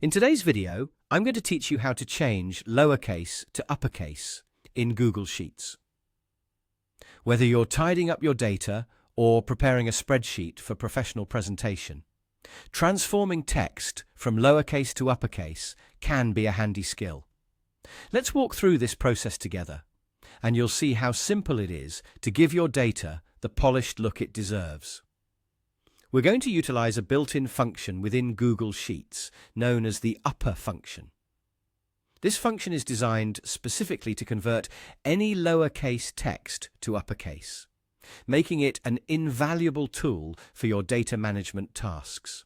In today's video, I'm going to teach you how to change lowercase to uppercase in Google Sheets. Whether you're tidying up your data or preparing a spreadsheet for professional presentation, transforming text from lowercase to uppercase can be a handy skill. Let's walk through this process together, and you'll see how simple it is to give your data the polished look it deserves. We're going to utilize a built-in function within Google Sheets known as the upper function. This function is designed specifically to convert any lowercase text to uppercase, making it an invaluable tool for your data management tasks.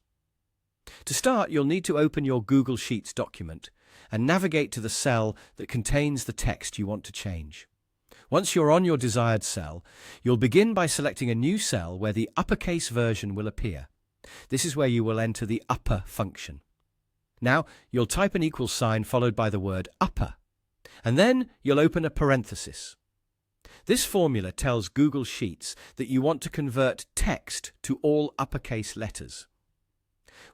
To start, you'll need to open your Google Sheets document and navigate to the cell that contains the text you want to change. Once you're on your desired cell, you'll begin by selecting a new cell where the uppercase version will appear. This is where you will enter the upper function. Now, you'll type an equal sign followed by the word upper, and then you'll open a parenthesis. This formula tells Google Sheets that you want to convert text to all uppercase letters.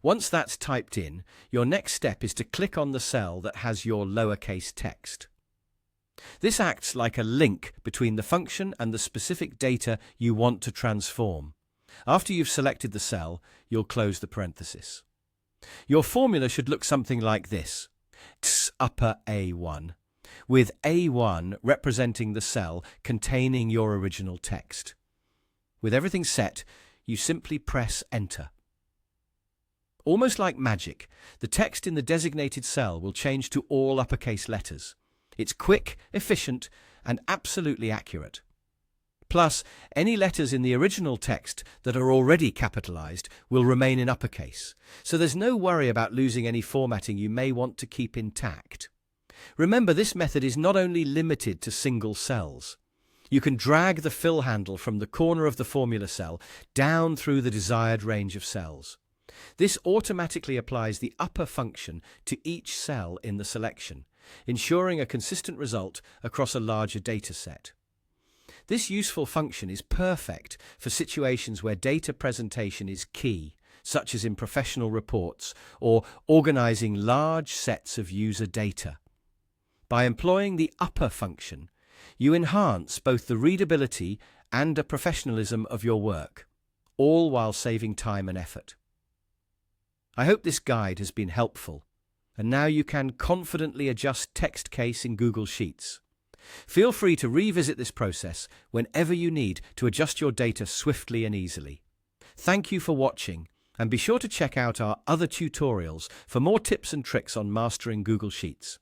Once that's typed in, your next step is to click on the cell that has your lowercase text. This acts like a link between the function and the specific data you want to transform. After you've selected the cell, you'll close the parenthesis. Your formula should look something like this: upper A1, with A1 representing the cell containing your original text. With everything set, you simply press Enter. Almost like magic, the text in the designated cell will change to all uppercase letters. It's quick, efficient, and absolutely accurate. Plus, any letters in the original text that are already capitalized will remain in uppercase, so there's no worry about losing any formatting you may want to keep intact. Remember, this method is not only limited to single cells. You can drag the fill handle from the corner of the formula cell down through the desired range of cells. This automatically applies the upper function to each cell in the selection, ensuring a consistent result across a larger data set. This useful function is perfect for situations where data presentation is key, such as in professional reports or organizing large sets of user data. By employing the upper function, you enhance both the readability and the professionalism of your work, all while saving time and effort. I hope this guide has been helpful, and now you can confidently adjust text case in Google Sheets. Feel free to revisit this process whenever you need to adjust your data swiftly and easily. Thank you for watching, and be sure to check out our other tutorials for more tips and tricks on mastering Google Sheets.